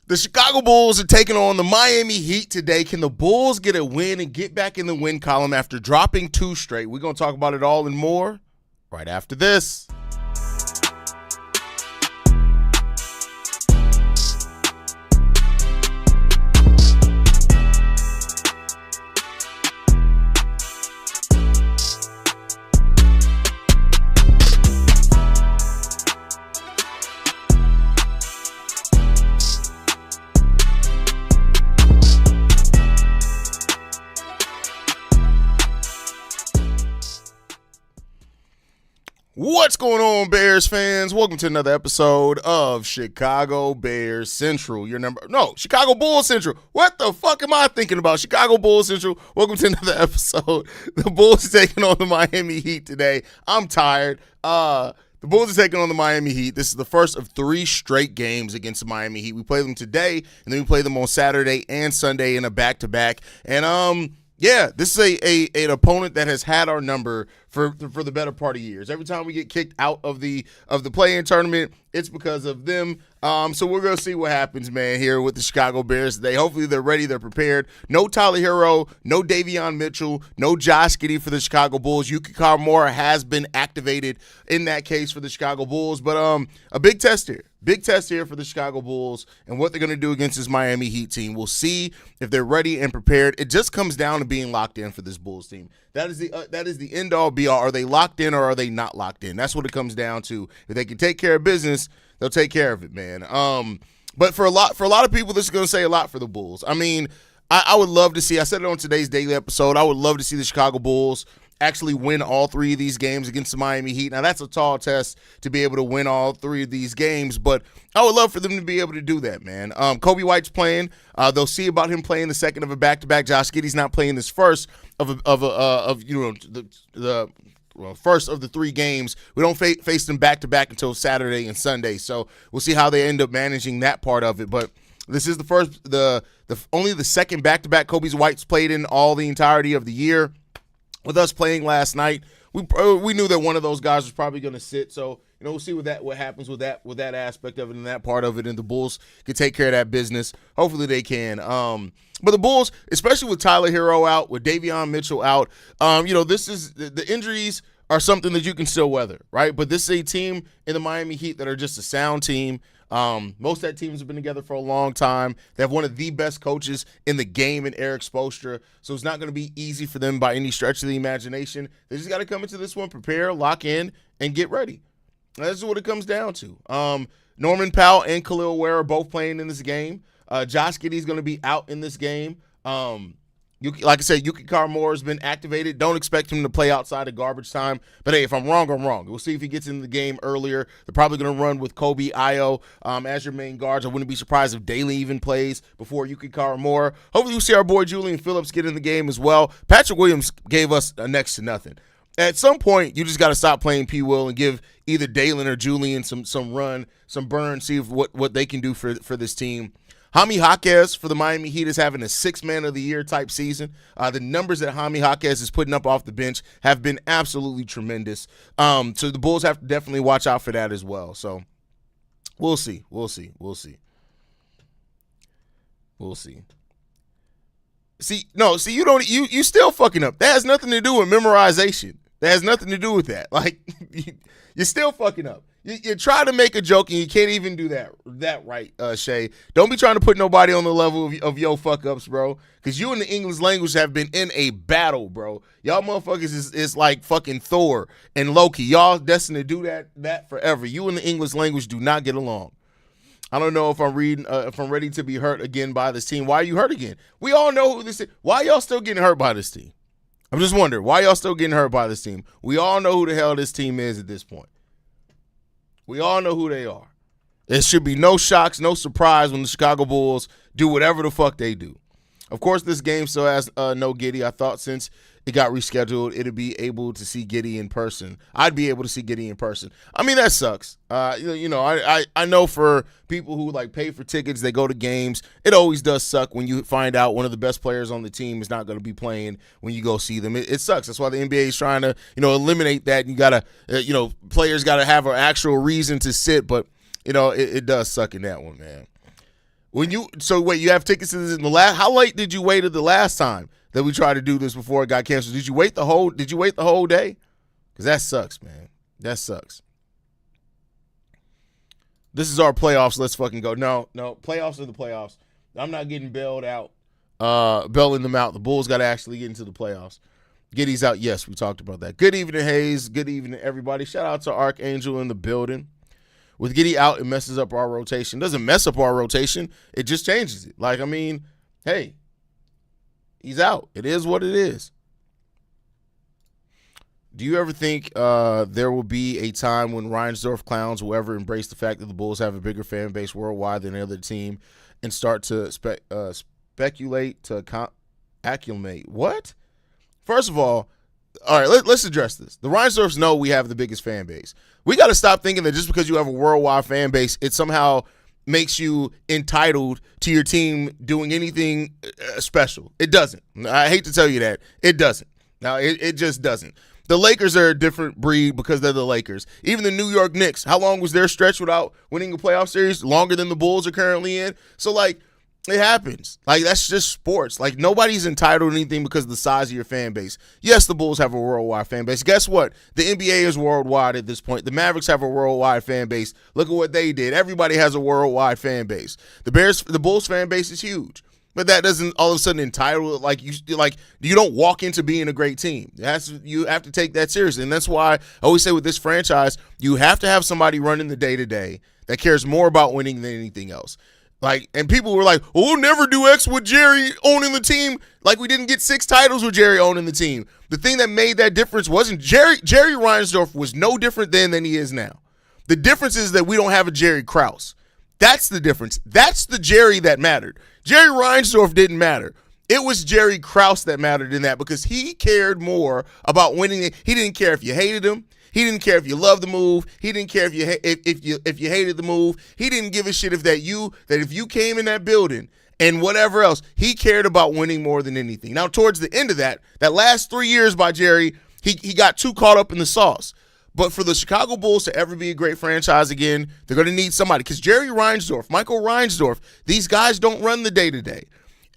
The Chicago Bulls are taking on the Miami Heat today. Can the Bulls get a win and get back in the win column after dropping 2 straight? We're going to talk about it all and more right after this. What's going on, Bears fans? Welcome to another episode of Chicago Bears Central. Chicago Bulls Central. What the fuck am I thinking about? Chicago Bulls Central. Welcome to another episode. The Bulls are taking on the Miami Heat today. I'm tired. The Bulls are taking on the Miami Heat. This is the first of 3 straight games against the Miami Heat. We play them today, and then we play them on Saturday and Sunday in a back-to-back. And this is an opponent that has had our number for the better part of years. Every time we get kicked out of the play-in tournament, it's because of them. So we're going to see what happens, man, here with the Chicago Bears today. Hopefully they're ready, they're prepared. No Tyler Hero, no Davion Mitchell, no Josh Giddey for the Chicago Bulls. Yuki Karamora has been activated in that case for the Chicago Bulls. But a big test here. Big test here for the Chicago Bulls and what they're going to do against this Miami Heat team. We'll see if they're ready and prepared. It just comes down to being locked in for this Bulls team. That is the end-all, be-all. Are they locked in or are they not locked in? That's what it comes down to. If they can take care of business, they'll take care of it, man. But for a lot of people, this is going to say a lot for the Bulls. I mean, I would love to see, I said it on today's daily episode, I would love to see the Chicago Bulls actually win all 3 of these games against the Miami Heat. Now, that's a tall test to be able to win all 3 of these games, but I would love for them to be able to do that, man. Coby White's playing. They'll see about him playing the second of a back-to-back. Josh Giddey's not playing this first of first of the 3 games. We don't face them back-to-back until Saturday and Sunday, so we'll see how they end up managing that part of it. But this is only the second back-to-back Coby White's played in all the entirety of the year. With us playing last night, we knew that one of those guys was probably going to sit. So we'll see what happens with that aspect of it and that part of it, and the Bulls can take care of that business. Hopefully they can. But the Bulls, especially with Tyler Hero out, with Davion Mitchell out, this is the injuries are something that you can still weather, right? But this is a team in the Miami Heat that are just a sound team. Most of that teams have been together for a long time. They have one of the best coaches in the game in Eric Spoelstra, so it's not going to be easy for them by any stretch of the imagination. They just got to come into this one, prepare, lock in, and get ready. That's what it comes down to. Norman Powell and Khalil Ware are both playing in this game. Josh Giddey is going to be out in this game. Like I said, Yuki Karamora has been activated. Don't expect him to play outside of garbage time. But, hey, if I'm wrong, I'm wrong. We'll see if he gets in the game earlier. They're probably going to run with Kobe, Io as your main guards. I wouldn't be surprised if Daly even plays before Yuki Karamora. Hopefully we'll see our boy Julian Phillips get in the game as well. Patrick Williams gave us next to nothing. At some point, you just got to stop playing P. Will and give either Dalen or Julian some run, some burn, see what they can do for this team. Jaime Jaquez for the Miami Heat is having a 6th man of the year type season. The numbers that Jaime Jaquez is putting up off the bench have been absolutely tremendous. So the Bulls have to definitely watch out for that as well. So we'll see. You still fucking up. That has nothing to do with memorization. That has nothing to do with that. Like, you're still fucking up. You try to make a joke and you can't even do that right, Shay. Don't be trying to put nobody on the level of your fuck-ups, bro, because you and the English language have been in a battle, bro. Y'all motherfuckers is like fucking Thor and Loki. Y'all destined to do that forever. You and the English language do not get along. I don't know if I'm ready to be hurt again by this team. Why are you hurt again? We all know who this is. Why y'all still getting hurt by this team? I'm just wondering, why y'all still getting hurt by this team? We all know who the hell this team is at this point. We all know who they are. There should be no shocks, no surprise when the Chicago Bulls do whatever the fuck they do. Of course, this game still has no Giddey. I thought since it got rescheduled, it'd be able to see Giddey in person. I'd be able to see Giddey in person. I mean, that sucks. I know for people who like pay for tickets, they go to games. It always does suck when you find out one of the best players on the team is not going to be playing when you go see them. It sucks. That's why the NBA is trying to, eliminate that. You got to, players got to have an actual reason to sit, but, it does suck in that one, man. Wait, you have tickets to this in the last? How late did you wait at the last time that we tried to do this before it got canceled? Did you wait the whole day? Because that sucks, man. That sucks. This is our playoffs. Let's fucking go. No, playoffs are the playoffs. I'm not getting bailed out. Bailing them out. The Bulls got to actually get into the playoffs. Giddey's out. Yes, we talked about that. Good evening, Hayes. Good evening, everybody. Shout out to Archangel in the building. With Giddey out, it messes up our rotation. It doesn't mess up our rotation. It just changes it. Like, I mean, hey, he's out. It is what it is. Do you ever think there will be a time when Reinsdorf clowns will ever embrace the fact that the Bulls have a bigger fan base worldwide than any other team and start to speculate to accumulate? What? First of all right, let's address this. The Reinsdorfs know we have the biggest fan base. We got to stop thinking that just because you have a worldwide fan base, it somehow makes you entitled to your team doing anything special. It doesn't. I hate to tell you that. It doesn't. Now, it just doesn't. The Lakers are a different breed because they're the Lakers. Even the New York Knicks, how long was their stretch without winning a playoff series? Longer than the Bulls are currently in. So, like, it happens. Like, that's just sports. Like, nobody's entitled to anything because of the size of your fan base. Yes, the Bulls have a worldwide fan base. Guess what? The NBA is worldwide at this point. The Mavericks have a worldwide fan base. Look at what they did. Everybody has a worldwide fan base. The Bulls fan base is huge. But that doesn't all of a sudden entitle you don't walk into being a great team. You have to take that seriously. And that's why I always say with this franchise, you have to have somebody running the day-to-day that cares more about winning than anything else. Like, and people were like, "Oh, we'll never do X with Jerry owning the team." Like, we didn't get 6 titles with Jerry owning the team. The thing that made that difference wasn't Jerry Reinsdorf was no different then than he is now. The difference is that we don't have a Jerry Krause. That's the difference. That's the Jerry that mattered. Jerry Reinsdorf didn't matter. It was Jerry Krause that mattered in that because he cared more about winning. He didn't care if you hated him. He didn't care if you loved the move. He didn't care if you hated the move. He didn't give a shit if if you came in that building and whatever else. He cared about winning more than anything. Now, towards the end of that last 3 years by Jerry, he got too caught up in the sauce. But for the Chicago Bulls to ever be a great franchise again, they're going to need somebody. Because Jerry Reinsdorf, Michael Reinsdorf, these guys don't run the day-to-day.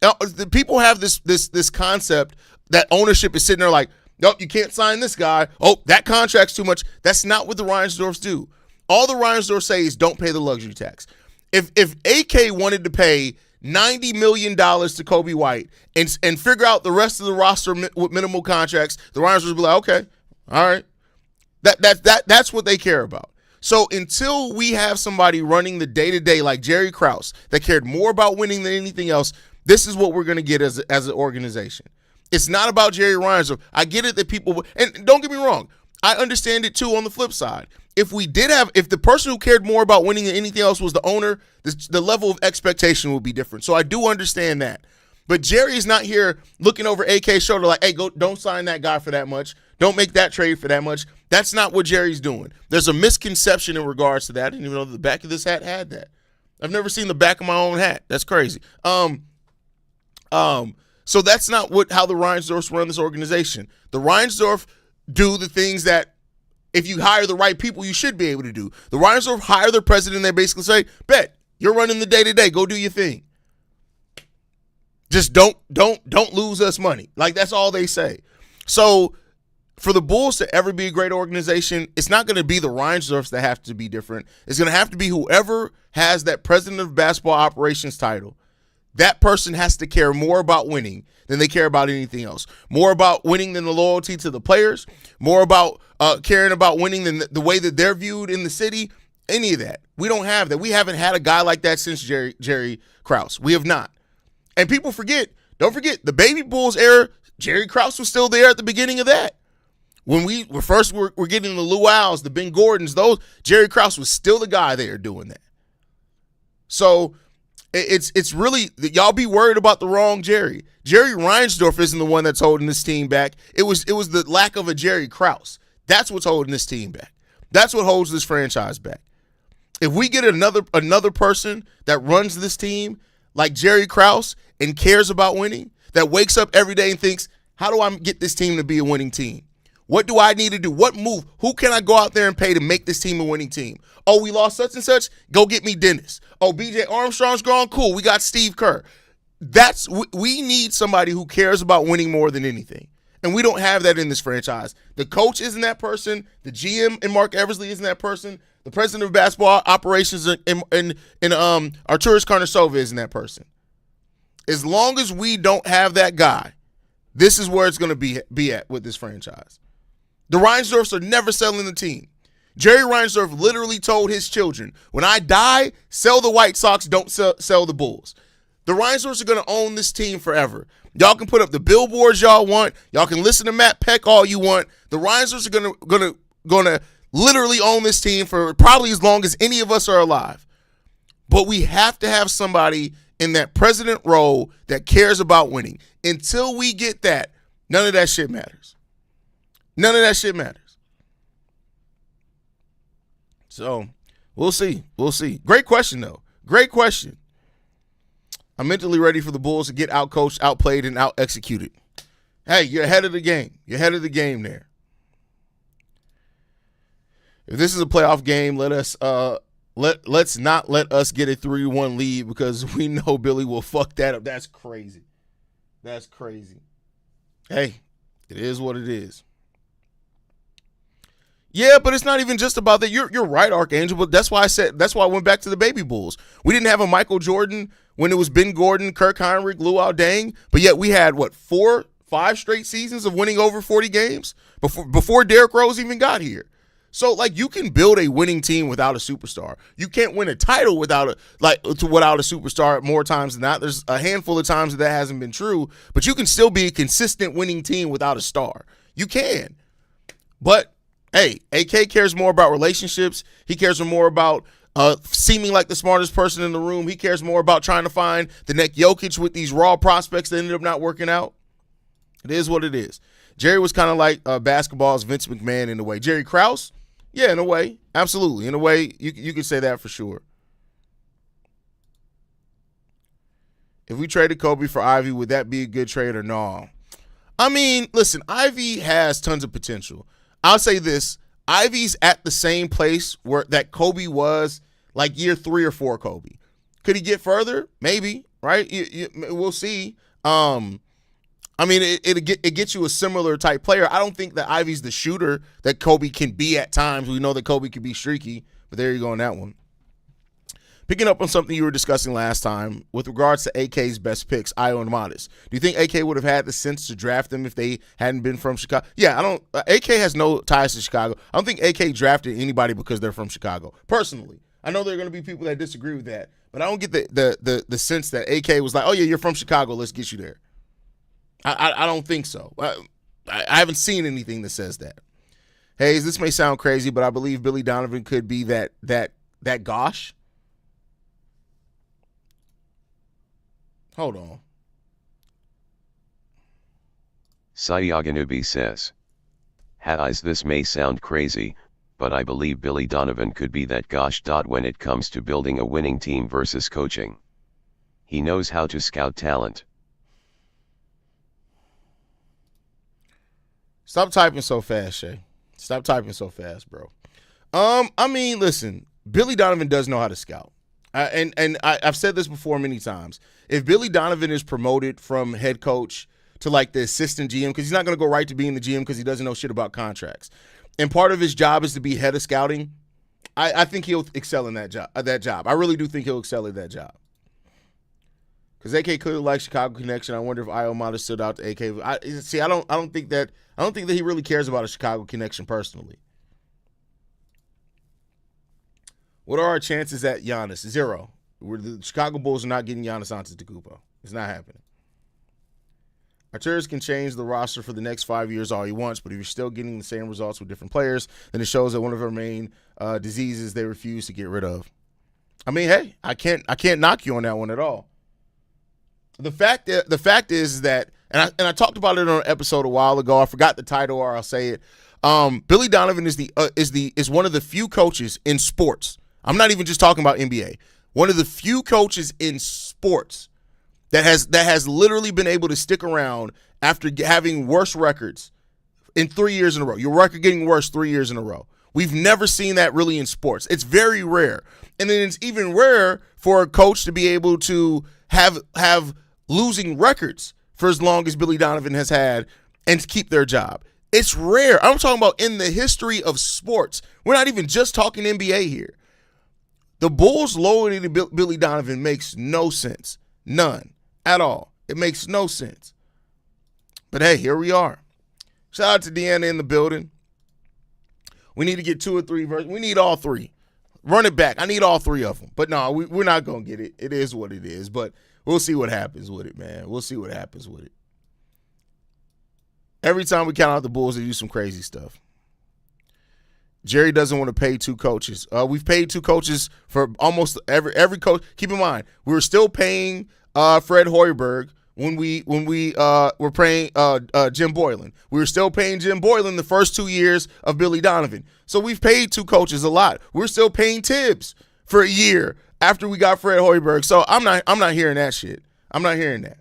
Now, the people have this concept that ownership is sitting there like, nope, you can't sign this guy. Oh, that contract's too much. That's not what the Reinsdorfs do. All the Reinsdorfs say is don't pay the luxury tax. If AK wanted to pay $90 million to Coby White and figure out the rest of the roster with minimal contracts, the Reinsdorfs would be like, okay, all right. That's what they care about. So until we have somebody running the day-to-day like Jerry Krause that cared more about winning than anything else, this is what we're going to get as an organization. It's not about Jerry Reinsdorf. I get it that people – and don't get me wrong. I understand it too on the flip side. If the person who cared more about winning than anything else was the owner, the level of expectation would be different. So I do understand that. But Jerry's not here looking over AK's shoulder like, hey, don't sign that guy for that much. Don't make that trade for that much. That's not what Jerry's doing. There's a misconception in regards to that. I didn't even know the back of this hat had that. I've never seen the back of my own hat. That's crazy. So that's not how the Reinsdorfs run this organization. The Reinsdorf do the things that if you hire the right people, you should be able to do. The Reinsdorf hire their president and they basically say, bet, you're running the day-to-day. Go do your thing. Just don't lose us money. Like, that's all they say. So for the Bulls to ever be a great organization, it's not going to be the Reinsdorfs that have to be different. It's going to have to be whoever has that president of basketball operations title. That person has to care more about winning than they care about anything else. More about winning than the loyalty to the players. More about caring about winning than the way that they're viewed in the city. Any of that. We don't have that. We haven't had a guy like that since Jerry Krause. We have not. And people don't forget, the Baby Bulls era, Jerry Krause was still there at the beginning of that. When we're getting the Luau's, the Ben Gordons, Jerry Krause was still the guy there doing that. So it's really, y'all be worried about the wrong Jerry. Jerry Reinsdorf isn't the one that's holding this team back. It was the lack of a Jerry Krause. That's what's holding this team back. That's what holds this franchise back. If we get another person that runs this team like Jerry Krause and cares about winning, that wakes up every day and thinks, how do I get this team to be a winning team? What do I need to do? What move? Who can I go out there and pay to make this team a winning team? Oh, we lost such and such? Go get me Dennis. Oh, BJ Armstrong's gone? Cool. We got Steve Kerr. We need somebody who cares about winning more than anything. And we don't have that in this franchise. The coach isn't that person. The GM and Mark Eversley isn't that person. The president of basketball operations in Arturas Karnisova isn't that person. As long as we don't have that guy, this is where it's going to be at with this franchise. The Reinsdorfs are never selling the team. Jerry Reinsdorf literally told his children, when I die, sell the White Sox, don't sell the Bulls. The Reinsdorfs are going to own this team forever. Y'all can put up the billboards y'all want. Y'all can listen to Matt Peck all you want. The Reinsdorfs are going to literally own this team for probably as long as any of us are alive. But we have to have somebody in that president role that cares about winning. Until we get that, none of that shit matters. None of that shit matters. So, we'll see. We'll see. Great question, though. Great question. I'm mentally ready for the Bulls to get out-coached, outplayed, and out-executed. Hey, you're ahead of the game. You're ahead of the game there. If this is a playoff game, let's not let us get a 3-1 lead because we know Billy will fuck that up. That's crazy. That's crazy. Hey, it is what it is. Yeah, but it's not even just about that. You're right, Archangel, but that's why I went back to the baby Bulls. We didn't have a Michael Jordan when it was Ben Gordon, Kirk Heinrich, Luau Deng, but yet we had, 4-5 straight seasons of winning over 40 games before Derrick Rose even got here. So, you can build a winning team without a superstar. You can't win a title without a superstar more times than not. There's a handful of times that hasn't been true, but you can still be a consistent winning team without a star. You can. But, hey, AK cares more about relationships. He cares more about seeming like the smartest person in the room. He cares more about trying to find the next Jokic with these raw prospects that ended up not working out. It is what it is. Jerry was kind of like basketball's Vince McMahon in a way. Jerry Krause? Yeah, in a way. Absolutely. In a way, you could say that for sure. If we traded Coby for Ivy, would that be a good trade or no? I mean, listen, Ivy has tons of potential. I'll say this. Ivy's at the same place that Coby was year 3 or 4 Coby. Could he get further? Maybe, right? We'll see. I mean, it gets you a similar type player. I don't think that Ivy's the shooter that Coby can be at times. We know that Coby can be streaky, but there you go on that one. Picking up on something you were discussing last time with regards to AK's best picks, Io and Matas. Do you think AK would have had the sense to draft them if they hadn't been from Chicago? Yeah, I don't. AK has no ties to Chicago. I don't think AK drafted anybody because they're from Chicago. Personally, I know there are going to be people that disagree with that, but I don't get the sense that AK was like, oh yeah, you're from Chicago, let's get you there. I don't think so. I haven't seen anything that says that. Hayes, this may sound crazy, but I believe Billy Donovan could be that Gosh. Hold on. Sayaganubi says, Hayes, this may sound crazy, but I believe Billy Donovan could be that Gosh. When it comes to building a winning team versus coaching. He knows how to scout talent. Stop typing so fast, Shay. Stop typing so fast, bro. I mean, listen, Billy Donovan does know how to scout. I've said this before many times. If Billy Donovan is promoted from head coach to the assistant GM, because he's not going to go right to being the GM because he doesn't know shit about contracts, and part of his job is to be head of scouting, I think he'll excel in that job. I really do think he'll excel at that job. Because AK clearly likes Chicago connection. I wonder if Io Matas stood out to AK. I don't think that he really cares about a Chicago connection personally. What are our chances at Giannis? 0. The Chicago Bulls are not getting Giannis Antetokounmpo. It's not happening. Arturas can change the roster for the next 5 years all he wants, but if you're still getting the same results with different players, then it shows that one of our main diseases they refuse to get rid of. I mean, hey, I can't knock you on that one at all. The fact is that, and I talked about it on an episode a while ago. I forgot the title, or I'll say it. Billy Donovan is one of the few coaches in sports. I'm not even just talking about NBA. One of the few coaches in sports that has literally been able to stick around after having worse records in 3 years in a row. Your record getting worse 3 years in a row. We've never seen that really in sports. It's very rare. And then it's even rare for a coach to be able to have losing records for as long as Billy Donovan has had and keep their job. It's rare. I'm talking about in the history of sports. We're not even just talking NBA here. The Bulls lowering Billy Donovan makes no sense. None at all. It makes no sense. But hey, here we are. Shout out to Deanna in the building. We need to get 2 or 3 versions. We need all 3. Run it back. I need all 3 of them. But no, we're not going to get it. It is what it is. But we'll see what happens with it, man. We'll see what happens with it. Every time we count out the Bulls, they do some crazy stuff. Jerry doesn't want to pay 2 coaches. We've paid 2 coaches for almost every coach. Keep in mind, we were still paying Fred Hoiberg when we were paying Jim Boylan. We were still paying Jim Boylan the first 2 years of Billy Donovan. So we've paid 2 coaches a lot. We're still paying Tibbs for a year after we got Fred Hoiberg. So I'm not hearing that shit. I'm not hearing that.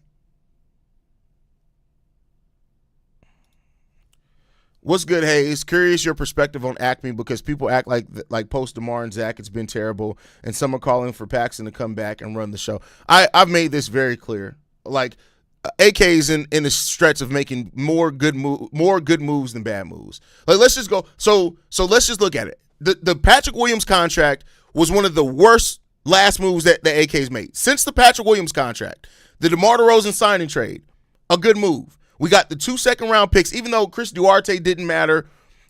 What's good, Hayes? Curious your perspective on AKME because people act like post DeMar and Zach, it's been terrible, and some are calling for Paxson to come back and run the show. I've made this very clear. Like, AK's in the stretch of making more good moves than bad moves. Like, let's just go. So let's just look at it. The Patrick Williams contract was one of the worst last moves that the AK's made since the Patrick Williams contract. The DeMar DeRozan signing trade, a good move. We got the 2 second-round picks, even though Chris Duarte didn't matter,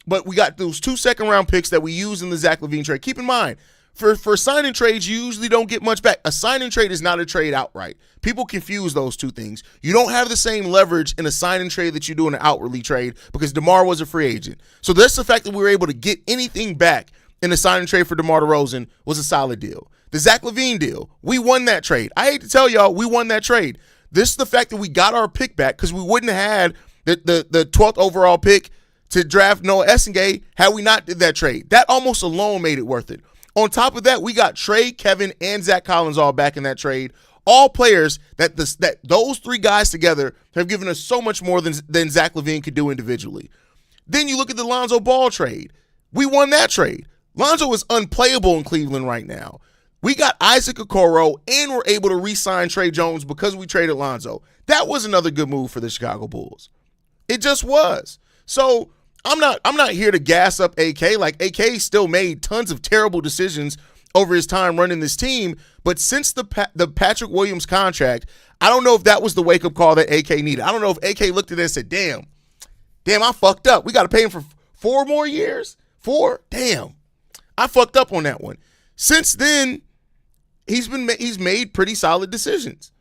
but we got those 2 second-round picks that we used in the Zach LaVine trade. Keep in mind, for signing trades, you usually don't get much back. A signing trade is not a trade outright. People confuse those 2 things. You don't have the same leverage in a signing trade that you do in an outwardly trade because DeMar was a free agent. So that's the fact that we were able to get anything back in a signing trade for DeMar DeRozan was a solid deal. The Zach LaVine deal, we won that trade. I hate to tell y'all, we won that trade. This is the fact that we got our pick back because we wouldn't have had the 12th overall pick to draft Noah Essengay had we not did that trade. That almost alone made it worth it. On top of that, we got Trey, Kevin, and Zach Collins all back in that trade. All players that those 3 guys together have given us so much more than Zach LaVine could do individually. Then you look at the Lonzo Ball trade. We won that trade. Lonzo is unplayable in Cleveland right now. We got Isaac Okoro, and we're able to re-sign Trey Jones because we traded Lonzo. That was another good move for the Chicago Bulls. It just was. So I'm not here to gas up AK. Like, AK still made tons of terrible decisions over his time running this team, but since the Patrick Williams contract, I don't know if that was the wake-up call that AK needed. I don't know if AK looked at it and said, damn, I fucked up. We got to pay him for 4 more years? 4? Damn. I fucked up on that one. Since then, he's made pretty solid decisions.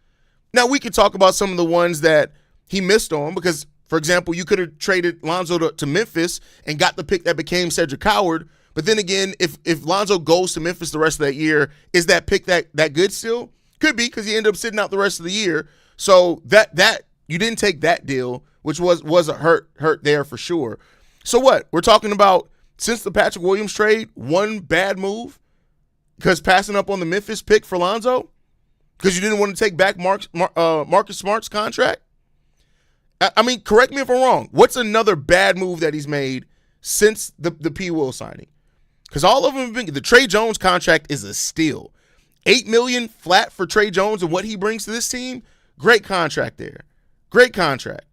Now, we could talk about some of the ones that he missed on because, for example, you could have traded Lonzo to Memphis and got the pick that became Cedric Howard. But then again, if Lonzo goes to Memphis the rest of that year, is that pick that good still? Could be because he ended up sitting out the rest of the year. So that you didn't take that deal, which was a hurt there for sure. So what? We're talking about since the Patrick Williams trade, one bad move? Because passing up on the Memphis pick for Lonzo? Because you didn't want to take back Marcus Smart's contract? I mean, correct me if I'm wrong. What's another bad move that he's made since the P. Will signing? Because all of them have been – the Trey Jones contract is a steal. $8 million flat for Trey Jones and what he brings to this team? Great contract there. Great contract.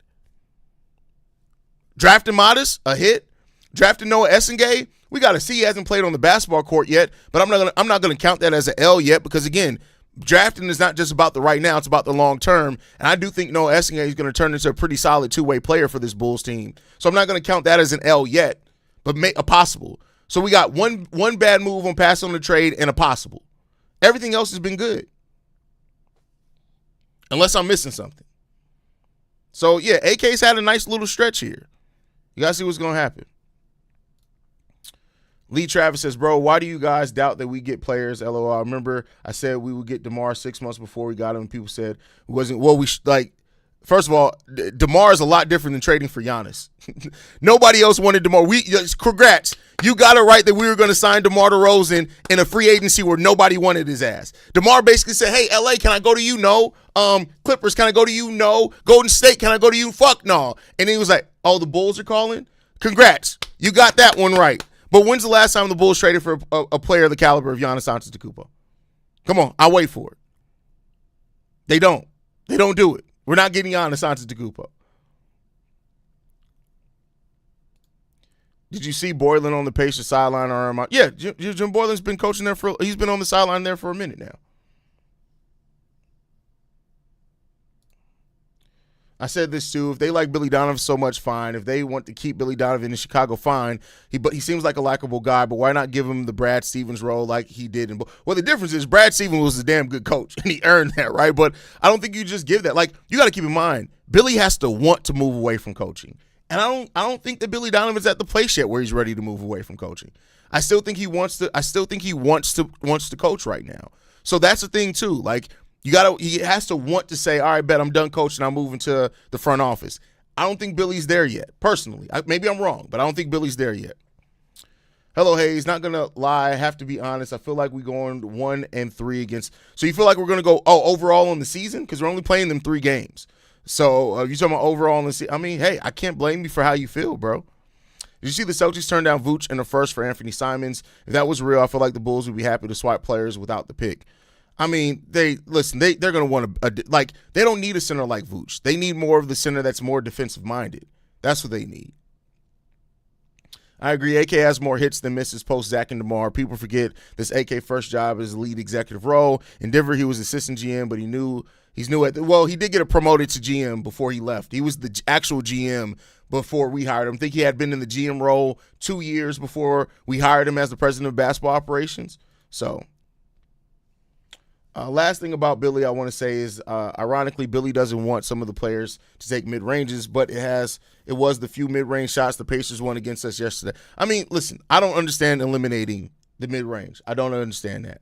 Drafting Matas, a hit. Drafting Noah Essengay, we got to see. He hasn't played on the basketball court yet, but I'm not gonna count that as an L yet because again, drafting is not just about the right now; it's about the long term. And I do think Noah Essengay is going to turn into a pretty solid 2-way player for this Bulls team. So I'm not going to count that as an L yet, but a possible. So we got one bad move on pass on the trade and a possible. Everything else has been good, unless I'm missing something. So yeah, AK's had a nice little stretch here. You gotta see what's gonna happen. Lee Travis says, bro, why do you guys doubt that we get players? LOL. I remember I said we would get DeMar 6 months before we got him. And people said it wasn't. Well, first of all, DeMar is a lot different than trading for Giannis. Nobody else wanted DeMar. Congrats. You got it right that we were going to sign DeMar DeRozan in a free agency where nobody wanted his ass. DeMar basically said, hey, LA, can I go to you? No. Clippers, can I go to you? No. Golden State, can I go to you? Fuck no. And he was like, oh, the Bulls are calling? Congrats. You got that one right. But when's the last time the Bulls traded for a player of the caliber of Giannis Antetokounmpo? Come on, I'll wait for it. They don't. They don't do it. We're not getting Giannis Antetokounmpo. Did you see Boylan on the Pacers sideline? Yeah, Jim Boylan's been coaching there he's been on the sideline there for a minute now. I said this too. If they like Billy Donovan so much, fine. If they want to keep Billy Donovan in Chicago, fine. But he seems like a likable guy. But why not give him the Brad Stevens role like he did? Well, the difference is Brad Stevens was a damn good coach, and he earned that, right? But I don't think you just give that. Like, you got to keep in mind, Billy has to want to move away from coaching, and I don't think that Billy Donovan's at the place yet where he's ready to move away from coaching. I still think he wants to. I still think he wants to coach right now. So that's the thing too. Like. He has to want to say, all right, bet I'm done coaching, I'm moving to the front office. I don't think Billy's there yet, personally. Maybe I'm wrong, but I don't think Billy's there yet. Hello, Hayes. Not going to lie. I have to be honest. I feel like we're going 1-3 against. So you feel like we're going to go, overall on the season? Because we're only playing them 3 games. So you talking about overall on the season? I mean, hey, I can't blame you for how you feel, bro. Did you see the Celtics turn down Vooch in the first for Anthony Simons? If that was real, I feel like the Bulls would be happy to swap players without the pick. I mean, they're going to want they don't need a center like Vooch. They need more of the center that's more defensive-minded. That's what they need. I agree. AK has more hits than misses post Zach and DeMar. People forget this AK first job is lead executive role. In Denver, he was assistant GM, but he did get promoted to GM before he left. He was the actual GM before we hired him. I think he had been in the GM role 2 years before we hired him as the president of basketball operations. So. Last thing about Billy I want to say is, ironically, Billy doesn't want some of the players to take mid-ranges, but it was the few mid-range shots the Pacers won against us yesterday. I mean, listen, I don't understand eliminating the mid-range. I don't understand that.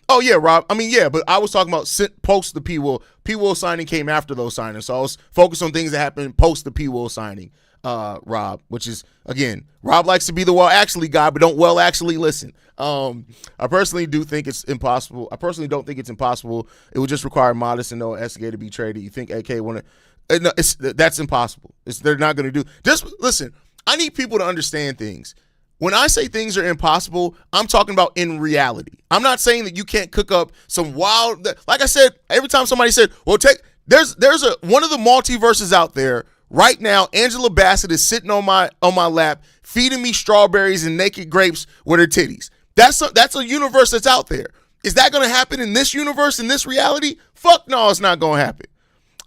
Oh, yeah, Rob. I mean, yeah, but I was talking about post the P. Will. P. Will signing came after those signings, so I was focused on things that happened post the P. Will signing, Rob, which is, again, Rob likes to be the well-actually guy, but don't actually listen. I personally do think it's impossible. I personally don't think it's impossible. It would just require Matas and Noah Escagay to be traded. You think AK want to? No, that's impossible. They're not going to do. Just listen. I need people to understand things. When I say things are impossible, I'm talking about in reality. I'm not saying that you can't cook up some wild. Like I said, every time somebody said, "Well, there's one of the multiverses out there." Right now, Angela Bassett is sitting on my lap, feeding me strawberries and naked grapes with her titties. That's a universe that's out there. Is that going to happen in this universe, in this reality? Fuck no, it's not going to happen.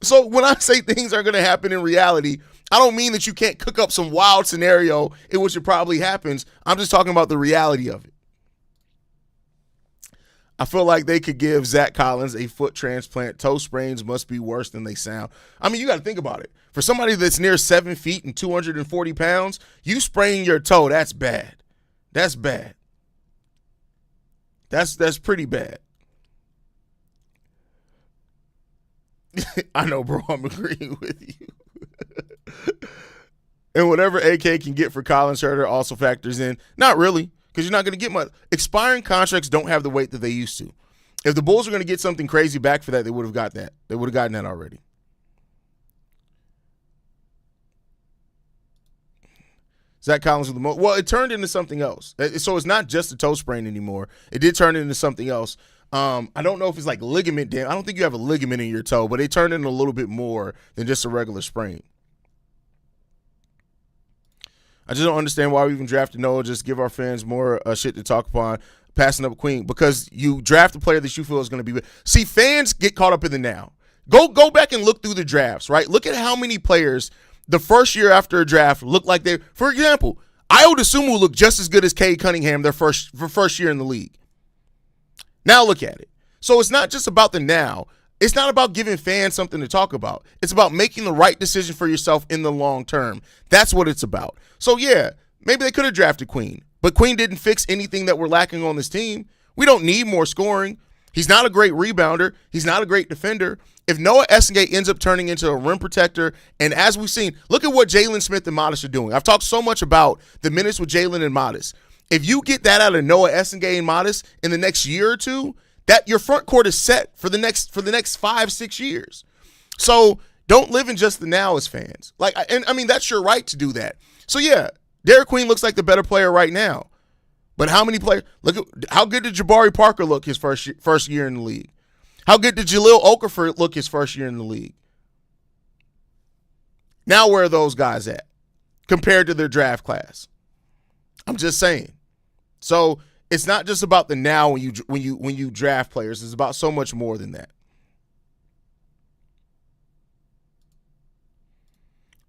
So when I say things are going to happen in reality, I don't mean that you can't cook up some wild scenario in which it probably happens. I'm just talking about the reality of it. I feel like they could give Zach Collins a foot transplant. Toe sprains must be worse than they sound. I mean, you got to think about it. For somebody that's near 7 feet and 240 pounds, you sprain your toe, that's bad. That's bad. That's pretty bad. I know, bro. I'm agreeing with you. And whatever AK can get for Collins Herter also factors in. Not really, because you're not going to get much. Expiring contracts don't have the weight that they used to. If the Bulls were going to get something crazy back for that, they would have got that. They would have gotten that already. Zach Collins with the most. Well, it turned into something else. So it's not just a toe sprain anymore. It did turn into something else. I don't know if it's like ligament damage. I don't think you have a ligament in your toe, but it turned into a little bit more than just a regular sprain. I just don't understand why we even drafted Noah. Just give our fans more shit to talk upon. Passing up Queen because you draft a player that you feel is going to be. See, fans get caught up in the now. Go back and look through the drafts, right? Look at how many players the first year after a draft look like they. For example, Ayo Dosunmu looked just as good as Cade Cunningham their first year in the league. Now look at it. So it's not just about the now. It's not about giving fans something to talk about. It's about making the right decision for yourself in the long term. That's what it's about. So yeah, maybe they could have drafted Queen, but Queen didn't fix anything that we're lacking on this team. We don't need more scoring. He's not a great rebounder. He's not a great defender. If Noah Escagay ends up turning into a rim protector, and as we've seen, look at what Jalen Smith and Matas are doing. I've talked so much about the minutes with Jalen and Matas. If you get that out of Noah Escagay and Matas in the next year or two, that your front court is set for the next 5-6 years. So Don't live in just the now as fans. I mean, that's your right to do that. So, yeah, Derek Queen looks like the better player right now. But how many players? Look at how good did Jabari Parker look his first year in the league? How good did Jahlil Okafor look his first year in the league? Now where are those guys at compared to their draft class? I'm just saying. So it's not just about the now when you draft players. It's about so much more than that.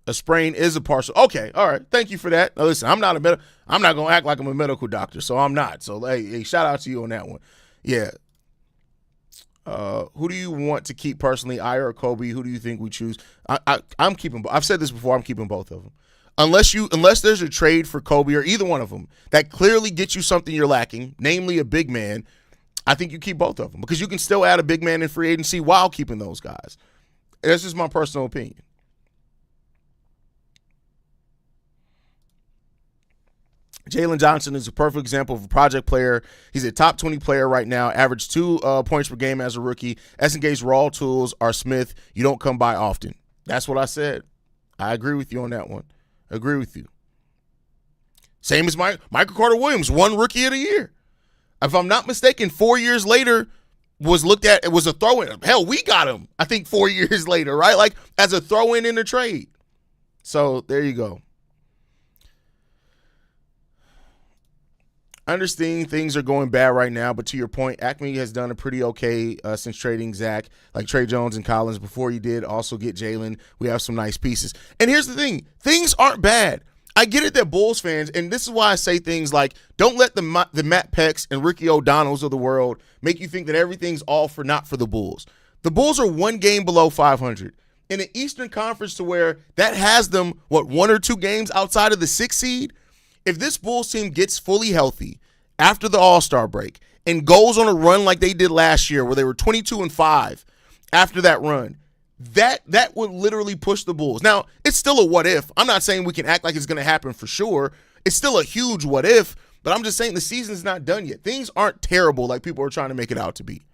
A sprain is a partial. Okay, all right. Thank you for that. Now listen, I'm not going to act like I'm a medical doctor, so I'm not. So hey, shout out to you on that one. Yeah. Who do you want to keep personally, Aya or Coby? Who do you think we choose? I'm keeping. I've said this before. I'm keeping both of them. Unless there's a trade for Coby or either one of them that clearly gets you something you're lacking, namely a big man, I think you keep both of them because you can still add a big man in free agency while keeping those guys. That's just my personal opinion. Jalen Johnson is a perfect example of a project player. He's a top 20 player right now, averaged 2 points per game as a rookie. SNK's raw tools are Smith. You don't come by often. That's what I said. I agree with you on that one. Agree with you. Same as Michael Carter-Williams, won Rookie of the Year. If I'm not mistaken, 4 years later was looked at, it was a throw-in. Hell, we got him, I think 4 years later, right? Like as a throw-in in a trade. So there you go. I understand things are going bad right now, but to your point, AKME has done a pretty okay since trading Zach, like Trey Jones and Collins. Before you did also get Jalen, we have some nice pieces. And here's the thing. Things aren't bad. I get it that Bulls fans, and this is why I say things like, don't let the Matt Pecks and Ricky O'Donnells of the world make you think that everything's all for naught for the Bulls. The Bulls are 1 game below 500. In an Eastern Conference to where that has them, 1 or 2 games outside of the 6th seed, if this Bulls team gets fully healthy after the All-Star break and goes on a run like they did last year where they were 22-5 after that run, that would literally push the Bulls. Now, it's still a what if. I'm not saying we can act like it's going to happen for sure. It's still a huge what if, but I'm just saying the season's not done yet. Things aren't terrible like people are trying to make it out to be.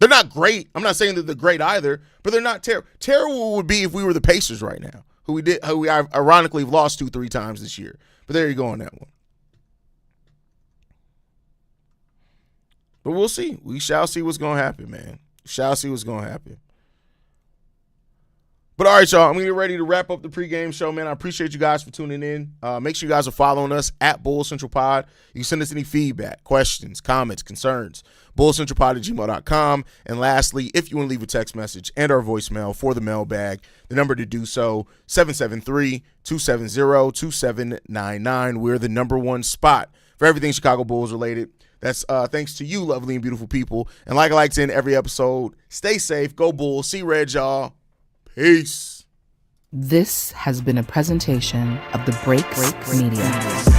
They're not great. I'm not saying that they're great either, but they're not terrible. Terrible would be if we were the Pacers right now, who we ironically have lost 2-3 times this year. But there you go on that one. But we'll see. We shall see what's going to happen, man. Shall see what's going to happen. But all right, y'all, I'm going to get ready to wrap up the pregame show, man. I appreciate you guys for tuning in. Make sure you guys are following us at Bulls Central Pod. You can send us any feedback, questions, comments, concerns, bullscentralpod@gmail.com. And lastly, if you want to leave a text message and our voicemail for the mailbag, the number to do so, 773-270-2799. We're the #1 spot for everything Chicago Bulls related. That's thanks to you, lovely and beautiful people. And like I like to end every episode, stay safe, go Bulls, see red, y'all. Peace. This has been a presentation of the Break Media.